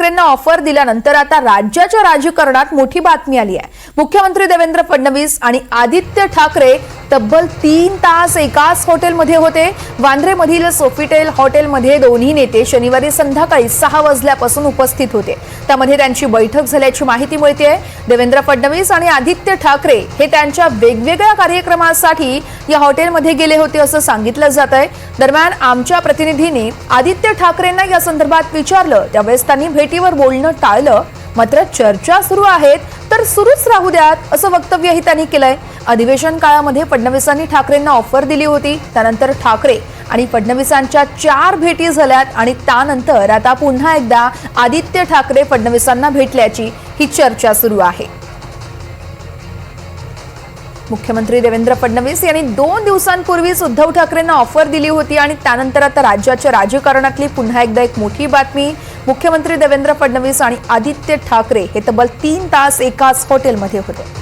ठाकरेंना offer दिल्यानंतर आता राज्याच्या राजकारणात मोठी बातमी आली आहे। मुख्यमंत्री देवेंद्र फडणवीस आणि आदित्य ठाकरे तब्बल 3 तास एकाच हॉटेलमध्ये होते। वांद्रेमधील सोफिटेल हॉटेलमध्ये दोन्ही नेते शनिवारी संध्याकाळी 6 वाजल्यापासून उपस्थित होते। त्यामध्ये त्यांची बैठक झाल्याची माहिती मिळते। देवेंद्र फडणवीस आणि आदित्य ठाकरे हे त्यांच्या वेगवेगळ्या कार्यक्रमासाठी या हॉटेलमध्ये गेले होते असं सांगितलं जातंय। दरम्यान आमच्या प्रतिनिधींनी आदित्य ठाकरेंना या संदर्भात विचारलं, त्यावेळेस त्यांनी भेटीवर बोलणं टाळलं। मात्र चर्चा सुरू आहेत तर सुरूच राहू द्यात असं वक्तव्यही त्यांनी केलंय। अधिवेशन काळामध्ये फडणवीसांनी ठाकरेंना ऑफर दिली होती, त्यानंतर ठाकरे आणि फडणवीसांच्या 4 भेटी झाल्यात आणि त्यानंतर आता पुन्हा एकदा आदित्य ठाकरे फडणवीसांना भेटल्याची ही चर्चा सुरू आहे। मुख्यमंत्री देवेंद्र फडणवीस यांनी 2 दिवसांपूर्वीच उद्धव ठाकरेंना ऑफर दिली होती आणि त्यानंतर आता राज्याच्या राजकारणातली पुन्हा एकदा एक मोठी बातमी। मुख्यमंत्री देवेंद्र फडणवीस आणि आदित्य ठाकरे हे तब्बल 3 तास एकाच हॉटेलमध्ये होते।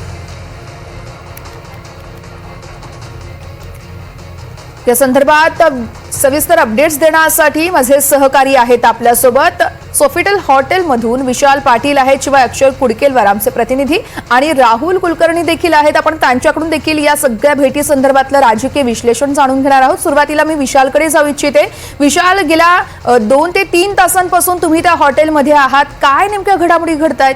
या संदर्भात सविस्तर अपडेट्स देण्यासाठी माझे सहकारी आहेत आपल्यासोबत सोफिटेल हॉटेलमधून विशाल पाटील आहेत, शिवाय अक्षर कुडकेलवार आमचे प्रतिनिधी आणि राहुल कुलकर्णी देखील आहेत। आपण त्यांच्याकडून देखील या सगळ्या भेटी संदर्भातलं राजकीय विश्लेषण जाणून घेणार आहोत। सुरुवातीला मी विशालकडे जाऊ इच्छिते। विशाल, गेल्या 2 ते 3 तासांपासून तुम्ही त्या हॉटेलमध्ये आहात, काय नेमक्या घडामोडी घडतायत?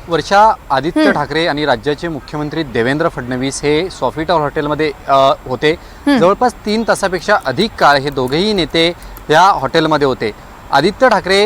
वर्षा, आदित्य ठाकरे आणि राज्याचे मुख्यमंत्री देवेंद्र फडणवीस हे सोफिटेल हॉटेलमध्ये होते। जवळपास 3 तासापेक्षा अधिक काळ हे दोघेही नेते या हॉटेलमध्ये होते। आदित्य ठाकरे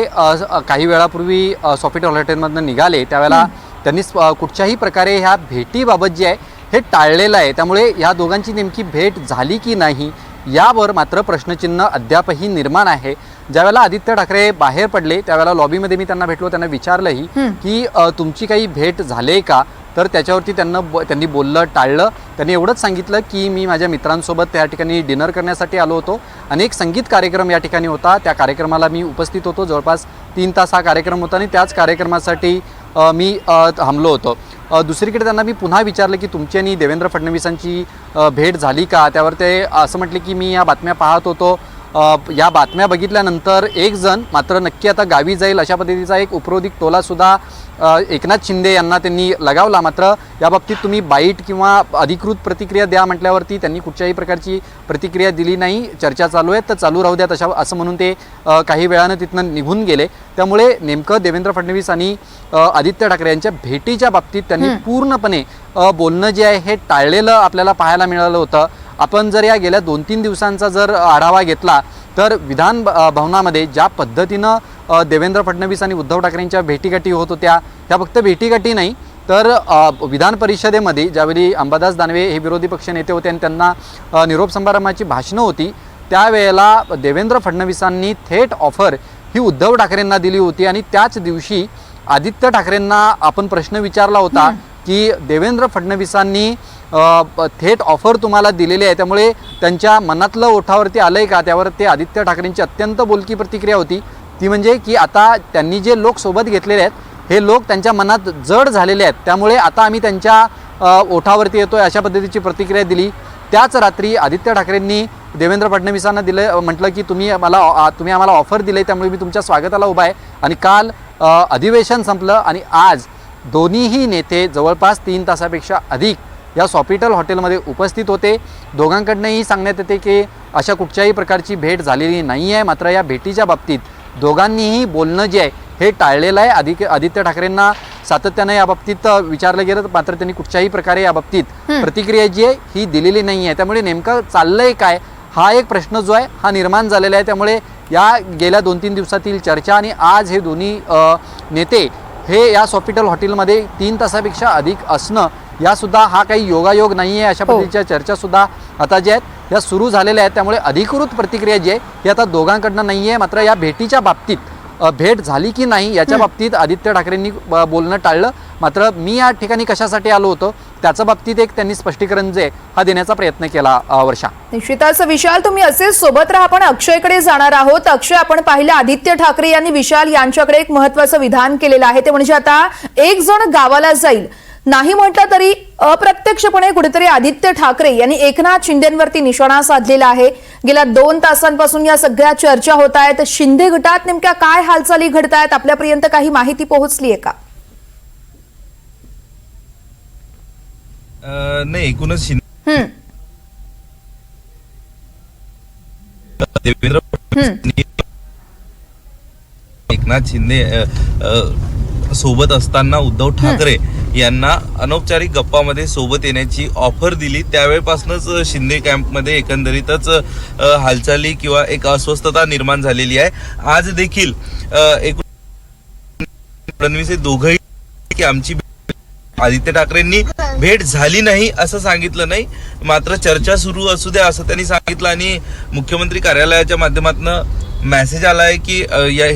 काही वेळापूर्वी सोफिटेल हॉटेलमधून निघाले, त्यावेळेला त्यांनी कुठच्याही प्रकारे ह्या भेटीबाबत जे आहे हे टाळलेलं आहे। त्यामुळे या दोघांची नेमकी भेट झाली की नाही यावर मात्र प्रश्नचिन्ह अद्यापही निर्माण आहे। ज्यावेळेला आदित्य ठाकरे बाहेर पडले त्यावेळेला लॉबीमध्ये मी त्यांना भेटलो, त्यांना विचारलंही की तुमची काही भेट झाले का, तर त्याच्यावरती त्यांनी बोललं टाळलं। त्यांनी एवढंच सांगितलं की मी माझ्या मित्रांसोबत त्या ठिकाणी डिनर करण्यासाठी आलो होतो आणि एक संगीत कार्यक्रम या ठिकाणी होता, त्या कार्यक्रमाला मी उपस्थित होतो। जवळपास 3 तास हा कार्यक्रम होता आणि त्याच कार्यक्रमासाठी मी थांबलो होतो। दुसरीकडे त्यांना मी पुन्हा विचारलं की तुमची आणि देवेंद्र फडणवीसांची भेट झाली का, त्यावर ते असं म्हटले की मी या बातम्या पाहत होतो, या बातम्या बघितल्यानंतर एक जण मात्र नक्की आता गावी जाईल अशा पद्धतीचा एक उपरोधिक टोलासुद्धा एकनाथ शिंदे यांना त्यांनी लगावला। मात्र याबाबतीत तुम्ही बाईट किंवा अधिकृत प्रतिक्रिया द्या म्हटल्यावरती त्यांनी कुठच्याही प्रकारची प्रतिक्रिया दिली नाही। चर्चा चालू आहे तर चालू राहू द्यात असं म्हणून ते काही वेळानं तिथनं निघून गेले। त्यामुळे नेमकं देवेंद्र फडणवीस आणि आदित्य ठाकरे यांच्या भेटीच्या बाबतीत त्यांनी पूर्णपणे बोलणं जे आहे हे टाळलेलं आपल्याला पाहायला मिळालं होतं। आपण जर या गेल्या 2-3 दिवसांचा जर आढावा घेतला तर विधान भवनामध्ये ज्या पद्धतीनं देवेंद्र फडणवीस आणि उद्धव ठाकरेंच्या भेटीगाठी होत होत्या, त्या फक्त भेटीगाठी नाही तर विधान परिषदेमध्ये ज्यावेळी अंबादास दानवे हे विरोधी पक्ष नेते होते आणि त्यांना निरोप समारंभाची भाषणं होती, त्यावेळेला देवेंद्र फडणवीसांनी थेट ऑफर ही उद्धव ठाकरेंना दिली होती आणि त्याच दिवशी आदित्य ठाकरेंना आपण प्रश्न विचारला होता की देवेंद्र फडणवीसांनी थेट ऑफर तुम्हाला दिलेली आहे, त्यामुळे त्यांच्या मनातलं ओठावरती आलंय का, त्यावर ते आदित्य ठाकरेंची अत्यंत बोलकी प्रतिक्रिया होती। ती म्हणजे की आता त्यांनी जे लोक सोबत घेतलेले आहेत हे लोक त्यांच्या मनात जड झालेले आहेत, त्यामुळे आता आम्ही त्यांच्या ओठावरती येतोय अशा पद्धतीची प्रतिक्रिया दिली। त्याच रात्री आदित्य ठाकरेंनी देवेंद्र फडणवीसांना म्हटलं की तुम्ही आम्हाला ऑफर दिले, त्यामुळे मी तुमच्या स्वागताला उभा आहे। आणि काल अधिवेशन संपलं आणि आज दोन्हीही नेते जवळपास 3 तासापेक्षा अधिक या सोफिटेल हॉटेलमध्ये उपस्थित होते। दोघांकडनंही सांगण्यात येते की अशा कुठच्याही प्रकारची भेट झालेली नाही आहे। मात्र या भेटीच्या बाबतीत दोघांनीही बोलणं जे आहे हे टाळलेलं आहे। आदित्य ठाकरेंना सातत्यानं या बाबतीत विचारलं गेलं मात्र त्यांनी कुठच्याही प्रकारे या बाबतीत प्रतिक्रिया जी आहे ही दिलेली नाही आहे। त्यामुळे नेमकं चाललंय काय हा एक प्रश्न जो आहे हा निर्माण झालेला आहे। त्यामुळे या गेल्या 2-3 दिवसातील चर्चा आणि आज हे दोन्ही नेते हे या सोफिटेल हॉटेलमध्ये 3 तासापेक्षा अधिक असणं यासुद्धा हा काही योगायोग नाही आहे अशा पद्धतीच्या चर्चा सुद्धा आता ज्या आहेत या सुरू झालेल्या आहेत। त्यामुळे अधिकृत प्रतिक्रिया जी आहे ही आता दोघांकडनं नाही आहे। मात्र या भेटीच्या बाबतीत भेट झाली की नाही याच्या बाबतीत आदित्य ठाकरेंनी बोलणं टाळलं। मात्र मी या ठिकाणी कशासाठी आलो होतो त्याच्या बाबतीत एक त्यांनी स्पष्टीकरण जे हा देण्याचा प्रयत्न केला। वर्षा, निश्चितच विशाल, तुम्ही असेच सोबत राहा। आपण अक्षयकडे जाणार आहोत। अक्षय, आपण पाहिलं आदित्य ठाकरे यांनी विशाल यांच्याकडे एक महत्त्वाचं विधान केलेलं आहे, ते म्हणजे आता एक जण गावाला जाईल, नाही म्हटलं तरी अप्रत्यक्षपणे कुठेतरी आदित्य ठाकरे यांनी एकनाथ शिंदेंवरती निशाणा साधलेला आहे. गेल्या 2 तासांपासून या सगळ्या चर्चा होत आहेत. शिंदे गटात नेमक्या काय हालचाली घडत आहेत, आपल्यापर्यंत काही माहिती पोहोचली आहे का? नाही, एकूणच देवेंद्र फडणवीस एकनाथ शिंदे सोबत असताना उद्धव ठाकरे यांना अनौपचारिक गप्पामध्ये सोबत येण्याची ऑफर दिली. त्यावेळेपासूनच शिंदे कॅम्पमध्ये एकंदरीतच हालचाली किंवा एक अस्वस्थता निर्माण झालेली आहे. आज देखील फडणवीस हे दोघंही की आमची आदित्य ठाकरेंनी भेट झाली नाही असं सांगितलं नाही, मात्र चर्चा सुरू असू द्या असं त्यांनी सांगितलं. आणि मुख्यमंत्री कार्यालयाच्या माध्यमातून मेसेज आलाय की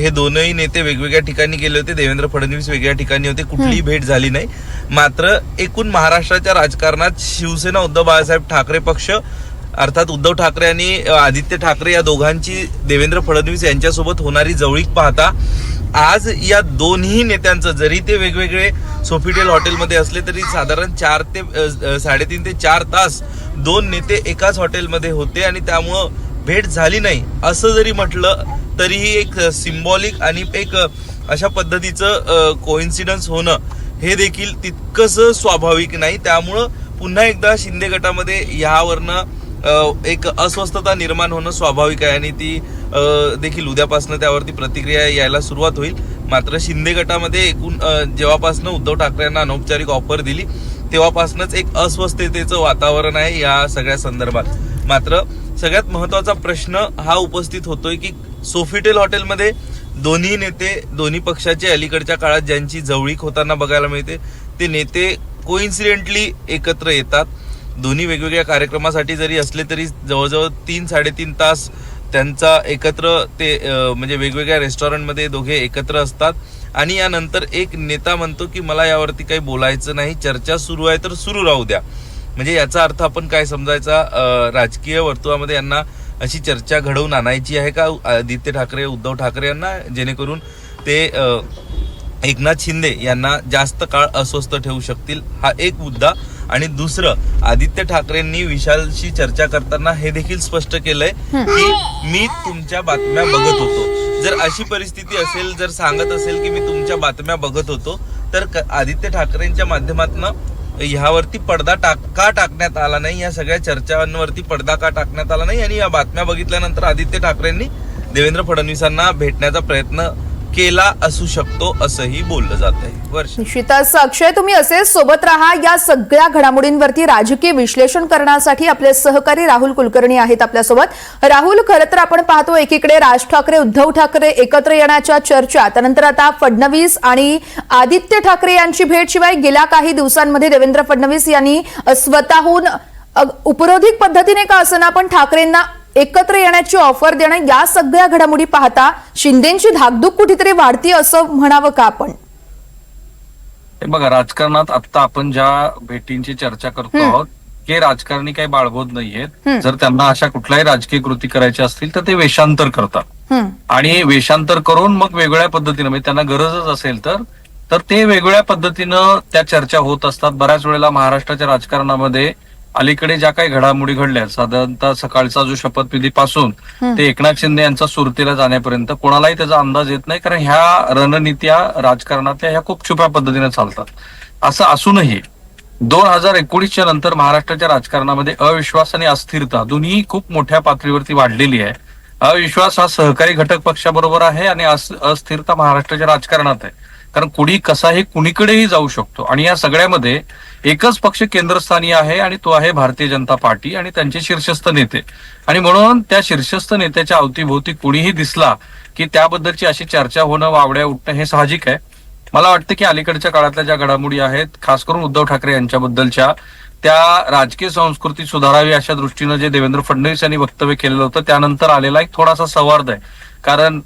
हे दोनही नेते वेगवेगळ्या ठिकाणी गेले होते, देवेंद्र फडणवीस वेगळ्या ठिकाणी होते, कुठलीही भेट झाली नाही. मात्र एकूण महाराष्ट्राच्या राजकारणात शिवसेना उद्धव बाळासाहेब ठाकरे पक्ष अर्थात उद्धव ठाकरे आणि आदित्य ठाकरे या दोघांची देवेंद्र फडणवीस यांच्यासोबत होणारी जवळीक पाहता आज या दोन्ही नेत्यांचं, जरी ते वेगवेगळे सोफिटेल हॉटेलमध्ये असले तरी साधारण 3.5 ते 4 तास दोन नेते एकाच हॉटेलमध्ये होते आणि त्यामुळं भेट झाली नाही असं जरी म्हटलं तरीही एक सिम्बॉलिक आणि एक अशा पद्धतीचं कोइन्सिडन्स होणं हे देखील तितकंच स्वाभाविक नाही. त्यामुळं पुन्हा एकदा शिंदे गटामध्ये ह्यावरनं एक अस्वस्थता निर्माण होणं स्वाभाविक आहे आणि ती देखील उद्यापासून त्यावरती प्रतिक्रिया यायला सुरुवात होईल. मात्र शिंदे गटामध्ये एकूण जेव्हापासून उद्धव ठाकरे यांना अनौपचारिक ऑफर दिली तेव्हापासूनच एक अस्वस्थतेचं वातावरण आहे या सगळ्या संदर्भात. मात्र सगळ्यात महत्वाचा प्रश्न हा उपस्थित होतोय की सोफिटेल हॉटेलमध्ये दोन्ही नेते, दोन्ही पक्षाचे अलीकडच्या काळात ज्यांची जवळीक होताना बघायला मिळते ते नेते कोइन्सिडेंटली एकत्र येतात. दोन्ही वेगवेगळ्या कार्यक्रमासाठी जरी असले तरी जवळजवळ 3-3.5 तास त्यांचा एकत्र ते म्हणजे वेगवेगळ्या रेस्टॉरंटमध्ये दोघे एकत्र असतात. आणि यानंतर एक नेता म्हणतो की मला यावरती काही बोलायचं नाही, चर्चा सुरू आहे तर सुरू राहू द्या. म्हणजे याचा अर्थ आपण काय समजायचा, राजकीय वर्तुळामध्ये यांना अशी चर्चा घडवून आणायची आहे का आदित्य ठाकरे उद्धव ठाकरे यांना, जेणेकरून ते एकनाथ शिंदे यांना जास्त काळ अस्वस्थ ठेवू शकतील. हा एक मुद्दा. आणि दुसरं, आदित्य ठाकरेंनी विशालशी चर्चा करताना हे देखील स्पष्ट केलंय की मी तुमच्या बातम्या बघत होतो. जर अशी परिस्थिती असेल, जर सांगत असेल की मी तुमच्या बातम्या बघत होतो, तर आदित्य ठाकरेंच्या माध्यमातून ह्यावरती पडदा का टाकण्यात आला नाही, या सगळ्या चर्चांवरती पडदा का टाकण्यात आला नाही आणि या बातम्या बघितल्यानंतर आदित्य ठाकरेंनी देवेंद्र फडणवीसांना भेटण्याचा प्रयत्न केला असू शकतो असंही बोललं जात आहे. वर्ष निश्चितच अक्षय, तुम्ही असेच सोबत राहा. या सगळ्या घडामोडींवरती राजकीय विश्लेषण करण्यासाठी आपले सहकारी राहुल कुलकर्णी आहेत आपल्यासोबत. राहुल, खरं तर आपण पाहतो एकीकडे राज ठाकरे उद्धव ठाकरे एकत्र येण्याच्या चर्चा, त्यानंतर आता फडणवीस आणि आदित्य ठाकरे यांची भेट, शिवाय गेल्या काही दिवसांमध्ये देवेंद्र फडणवीस यांनी स्वतःहून उपरोधिक पद्धतीने का असना पण ठाकरेंना एकत्र येण्याची ऑफर देणं, या सगळ्या घडामोडी पाहता शिंदेची धाकधूक कुठेतरी वाढती असं म्हणावं का आपण? बघा, राजकारणात आता आपण ज्या भेटींची चर्चा करतो आहोत हे राजकारणी काही बाळगोत नाहीयेत. जर त्यांना अशा कुठल्याही राजकीय कृती करायच्या असतील तर ते वेषांतर करतात आणि वेषांतर करून मग वेगवेगळ्या पद्धतीनं, म्हणजे त्यांना गरजच असेल तर ते वेगवेगळ्या पद्धतीनं त्या चर्चा होत असतात. बऱ्याच वेळेला महाराष्ट्राच्या राजकारणामध्ये अलीकडे ज्या काही घडामोडी घडल्या, साधारणतः सकाळचा जो शपथविधीपासून ते एकनाथ शिंदे यांचा सुरतीला जाण्यापर्यंत कोणालाही त्याचा अंदाज येत नाही, कारण ह्या रणनीत्या राजकारणातल्या ह्या खूप छुप्या पद्धतीने चालतात. असं असूनही 2019च्या नंतर महाराष्ट्राच्या राजकारणामध्ये अविश्वास आणि अस्थिरता दोन्ही खूप मोठ्या पातळीवरती वाढलेली आहे. अविश्वास हा सहकारी घटक पक्षाबरोबर आहे आणि अस्थिरता महाराष्ट्राच्या राजकारणात आहे, कारण कुणी कसाही कुणीकडेही जाऊ शकतो. आणि या सगळ्यामध्ये एकच पक्ष केंद्रस्थानी आहे आणि तो आहे भारतीय जनता पार्टी आणि त्यांचे शीर्षस्थ नेते. आणि म्हणून त्या शीर्षस्थ नेत्याच्या अवतीभोवती कुणीही दिसला की त्याबद्दलची अशी चर्चा होणं, वावड्या उठणं हे साहजिक आहे. मला वाटतं की अलीकडच्या काळातल्या ज्या घडामोडी आहेत, खास करून उद्धव ठाकरे यांच्याबद्दलच्या, त्या राजकीय संस्कृती सुधारावी अशा दृष्टीनं जे देवेंद्र फडणवीस यांनी वक्तव्य केलेलं होतं त्यानंतर आलेला एक थोडासा संवाद आहे. कारण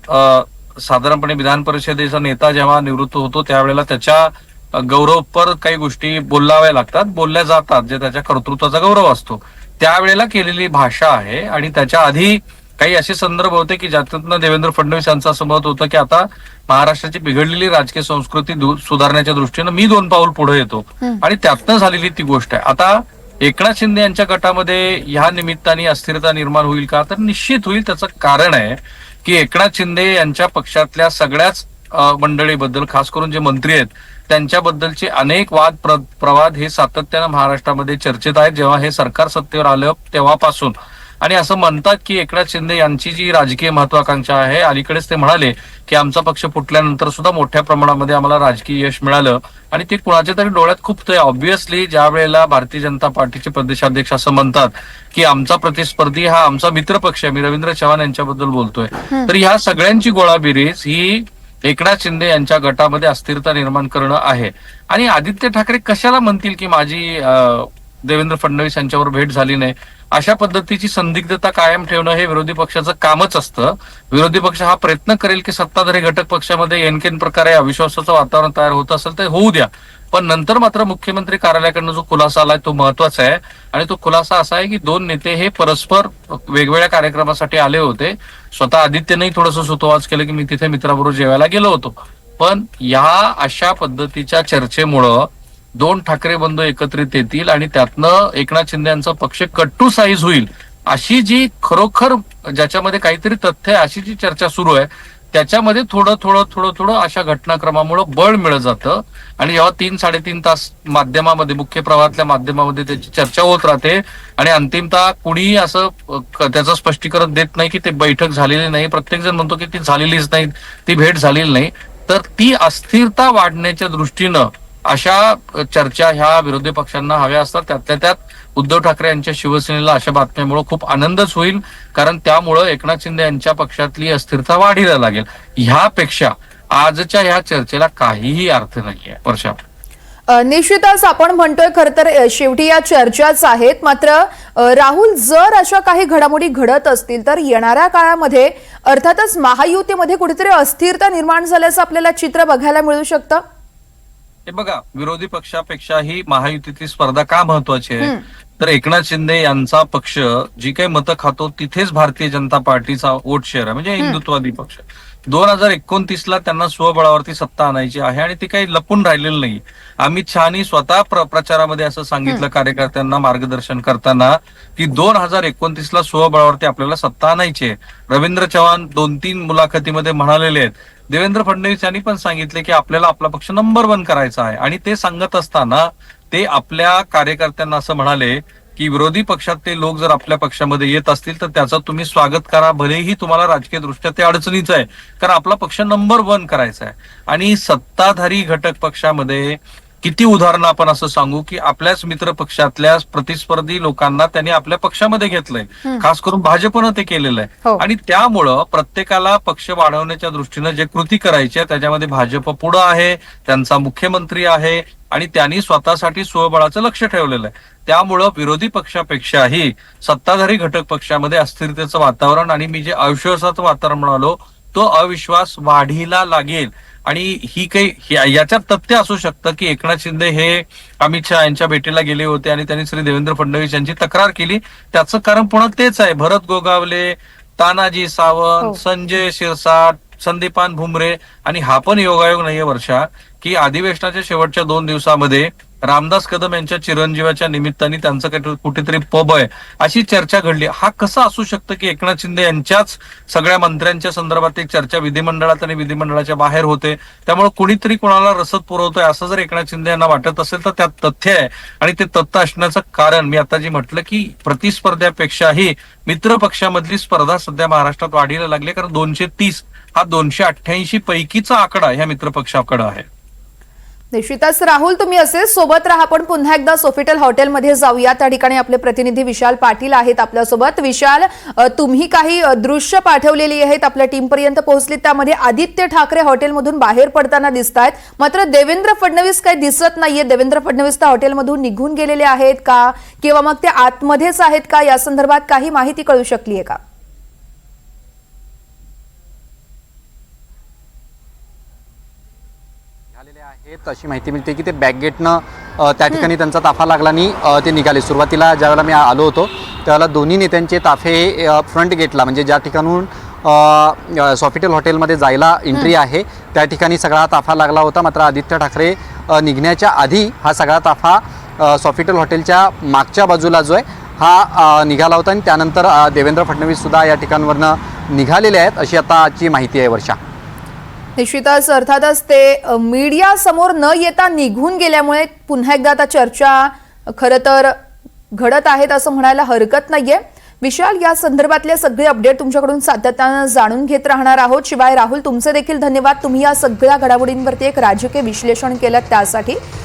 साधारणपणे विधान परिषदेचा नेता जेव्हा निवृत्त होतो त्यावेळेला त्याच्या गौरवपर काही गोष्टी बोलाव्या लागतात, बोलल्या जातात, जे त्याच्या कर्तृत्वाचा गौरव असतो. त्यावेळेला केलेली भाषा आहे आणि त्याच्या आधी काही असे संदर्भ होते की ज्यातून देवेंद्र फडणवीस यांचं असं मत होतं की आता महाराष्ट्राची बिघडलेली राजकीय संस्कृती सुधारण्याच्या दृष्टीनं मी 2 पाऊल पुढे येतो, आणि त्यातनं झालेली ती गोष्ट आहे. आता एकनाथ शिंदे यांच्या गटामध्ये ह्या निमित्ताने अस्थिरता निर्माण होईल का, तर निश्चित होईल. त्याचं कारण आहे की एकनाथ शिंदे यांच्या पक्षातल्या सगळ्याच मंडळीबद्दल, खास करून जे मंत्री आहेत त्यांच्याबद्दलचे अनेक वाद प्रवाद हे सातत्यानं महाराष्ट्रामध्ये चर्चेत आहेत जेव्हा हे सरकार सत्तेवर आलं तेव्हापासून. आणि असं म्हणतात की एकनाथ शिंदे यांची जी राजकीय महत्वाकांक्षा आहे, अलीकडेच ते म्हणाले की आमचा पक्ष फुटल्यानंतर सुद्धा मोठ्या प्रमाणामध्ये आम्हाला राजकीय यश मिळालं, आणि ते कुणाच्या तरी डोळ्यात खूप ऑब्व्हियसली ज्या वेळेला भारतीय जनता पार्टीचे प्रदेशाध्यक्ष असं म्हणतात की आमचा प्रतिस्पर्धी हा आमचा मित्रपक्ष आहे, मी रवींद्र चव्हाण यांच्याबद्दल बोलतोय, तर ह्या सगळ्यांची गोळाबेरीज ही एकनाथ शिंदे यांच्या गटामध्ये अस्थिरता निर्माण करणं आहे. आणि आदित्य ठाकरे कशाला म्हणतील की माझी देवेंद्र फडणवीस यांच्यावर भेट झाली नाही, अशा पद्धतीची संदिग्धता कायम ठेवणं हे विरोधी पक्षाचं कामच असतं. विरोधी पक्ष हा प्रयत्न करेल की सत्ताधारी घटक पक्षामध्ये एनकेन प्रकारे अविश्वासाचं वातावरण तयार होत असेल तर होऊ द्या, पण नंतर मात्र मुख्यमंत्री कार्यालयाकडनं जो खुलासा आलाय तो महत्वाचा आहे. आणि तो खुलासा असा आहे की 2 नेते हे परस्पर वेगवेगळ्या कार्यक्रमासाठी आले होते. स्वतः आदित्यनेही थोडंसं सुतोवाच केलं की मी तिथे मित्राबरोबर जेवायला गेलो होतो, पण या अशा पद्धतीच्या चर्चेमुळं 2 ठाकरे बंधू एकत्रित येतील आणि त्यातनं एकनाथ शिंदे यांचा पक्ष कट्टू साईज होईल, अशी जी खरोखर ज्याच्यामध्ये काहीतरी तथ्य आहे अशी जी चर्चा सुरू आहे, त्याच्यामध्ये थोडं अशा घटनाक्रमामुळे बळ मिळत जातं. आणि जेव्हा 3-3.5 तास माध्यमामध्ये, मुख्य प्रवाहातल्या माध्यमामध्ये त्याची चर्चा होत राहते आणि अंतिमतः कुणीही असं त्याचं स्पष्टीकरण देत नाही की ते बैठक झालेली नाही, प्रत्येक जण म्हणतो की ती झालेलीच नाही, ती भेट झालेली नाही, तर ती अस्थिरता वाढण्याच्या दृष्टीनं अशा चर्चा ह्या विरोधी पक्षांना हव्या असतात. त्यातल्या त्यात उद्धव ठाकरे यांच्या शिवसेनेला अशा बातम्यामुळे खूप आनंदच होईल, कारण त्यामुळं एकनाथ शिंदे यांच्या पक्षातली अस्थिरता वाढीला लागेल. ह्यापेक्षा आजच्या ह्या चर्चेला काहीही अर्थ नाहीये. वर्षा, निश्चितच आपण म्हणतोय खरं तर शेवटी या चर्चाच आहेत. मात्र राहुल, जर अशा काही घडामोडी घडत असतील तर येणाऱ्या काळामध्ये अर्थातच महायुतीमध्ये कुठेतरी अस्थिरता निर्माण झाल्याचं आपल्याला चित्र बघायला मिळू शकतं. हे बघा, विरोधी पक्षापेक्षाही महायुतीतली स्पर्धा का महत्वाची आहे, तर एकनाथ शिंदे यांचा पक्ष जी काही मतं खातो तिथेच भारतीय जनता पार्टीचा वोट शेअर आहे, म्हणजे हिंदुत्ववादी पक्ष. 2029ला त्यांना स्वबळावरती सत्ता आणायची आहे आणि ती काही लपून राहिलेलं नाही. अमित शहानी स्वतः प्रचारामध्ये असं सांगितलं कार्यकर्त्यांना मार्गदर्शन करताना की 2029ला स्वबळावरती आपल्याला सत्ता आणायची आहे. रवींद्र चव्हाण 2-3 मुलाखतीमध्ये म्हणालेले आहेत. देवेंद्र फडणवीस यांनी पण सांगितले की आपल्याला आपला पक्ष नंबर 1 करायचा आहे. आणि ते सांगत असताना ते आपल्या कार्यकर्त्यांना असं म्हणाले की विरोधी पक्षातले लोक जर आपल्या पक्षामध्ये येत असतील तर त्याचं तुम्ही स्वागत करा, भलेही तुम्हाला राजकीय दृष्ट्या ते अडचणीचं आहे, कारण आपला पक्ष नंबर 1 करायचा आहे. आणि सत्ताधारी घटक पक्षामध्ये किती उदाहरणं आपण असं सांगू की आपल्याच मित्र पक्षातल्या प्रतिस्पर्धी लोकांना त्यांनी आपल्या पक्षामध्ये घेतलंय, खास करून भाजपनं ते केलेलं आहे. आणि त्यामुळं प्रत्येकाला पक्ष वाढवण्याच्या दृष्टीनं जे कृती करायची आहे त्याच्यामध्ये भाजप पुढं आहे, त्यांचा मुख्यमंत्री आहे आणि त्यांनी स्वतःसाठी स्वबळाचं लक्ष ठेवलेलं आहे. त्यामुळं विरोधी पक्षापेक्षाही सत्ताधारी घटक पक्षामध्ये अस्थिरतेचं वातावरण आणि मी जे अविश्वासाचं वातावरण म्हणालो तो अविश्वास वाढीला लागेल. आणि ही काही याच्यात तथ्य असू शकतं की एकनाथ शिंदे हे अमित शहा यांच्या भेटीला गेले होते आणि त्यांनी श्री देवेंद्र फडणवीस यांची तक्रार केली. त्याचं कारण पुन्हा तेच आहे, भरत गोगावले, तानाजी सावंत, संजय शिरसाट, संदीपान भुमरे. आणि हा पण योगायोग नाहीये वर्षा की अधिवेशनाच्या शेवटच्या 2 दिवसामध्ये रामदास कदम यांच्या चिरंजीवाच्या निमित्ताने त्यांचं कुठेतरी पब आहे अशी चर्चा घडली. हा कसं असू शकतं की एकनाथ शिंदे यांच्याच सगळ्या मंत्र्यांच्या संदर्भात एक चर्चा विधिमंडळात आणि विधिमंडळाच्या बाहेर होते, त्यामुळे कुणीतरी कोणाला रसद पुरवतोय असं जर एकनाथ शिंदे यांना वाटत असेल तर त्यात तथ्य आहे. आणि ते तथ्य असण्याचं कारण मी आता जे म्हटलं की प्रतिस्पर्ध्यापेक्षाही मित्र पक्षामधली स्पर्धा सध्या महाराष्ट्रात वाढीला लागली, कारण 230 हा 288 पैकीचा आकडा ह्या मित्रपक्षाकडे आहे. निश्चितच राहुल, तुम्ही असेच सोबत राहा. पण पुन्हा एकदा सोफिटेल हॉटेलमध्ये जाऊया. त्या ठिकाणी आपले प्रतिनिधी विशाल पाटील आहेत आपल्यासोबत. विशाल, तुम्ही काही दृश्य पाठवलेली आहेत आपल्या टीमपर्यंत पोहोचलीत, त्यामध्ये आदित्य ठाकरे हॉटेलमधून बाहेर पडताना दिसत आहेत, मात्र देवेंद्र फडणवीस काही दिसत नाहीये. देवेंद्र फडणवीस त्या हॉटेलमधून निघून गेलेले आहेत का, किंवा मग ते आतमध्येच आहेत का, या संदर्भात काही माहिती कळू शकली आहे का? अशी माहिती मिळते की ते बॅकगेटनं त्या ठिकाणी त्यांचा ताफा लागला आणि ते निघाले. सुरुवातीला ज्यावेळेला मी आलो होतो त्यावेळेला दोन्ही नेत्यांचे ताफे फ्रंट गेटला म्हणजे ज्या ठिकाणून सॉफिटेल हॉटेलमध्ये जायला एंट्री आहे त्या ठिकाणी सगळा ताफा लागला होता. मात्र आदित्य ठाकरे निघण्याच्या आधी हा सगळा ताफा सॉफिटेल हॉटेलच्या मागच्या बाजूला जो आहे हा निघाला होता आणि त्यानंतर देवेंद्र फडणवीस सुद्धा या ठिकाणावरनं निघालेले आहेत अशी आता आजची माहिती आहे. वर्षा, निश्चितच अर्थातच ते मीडिया समोर न येता निघून गेल्यामुळे पुन्हा एकदा आता चर्चा खरं तर घडत आहेत असं म्हणायला हरकत नाहीये. विशाल, या संदर्भातले सगळे अपडेट तुमच्याकडून सातत्यानं जाणून घेत राहणार आहोत. शिवाय राहुल, तुमचे देखील धन्यवाद. तुम्ही या सगळ्या घडामोडींवरती एक राजकीय विश्लेषण केलं त्यासाठी.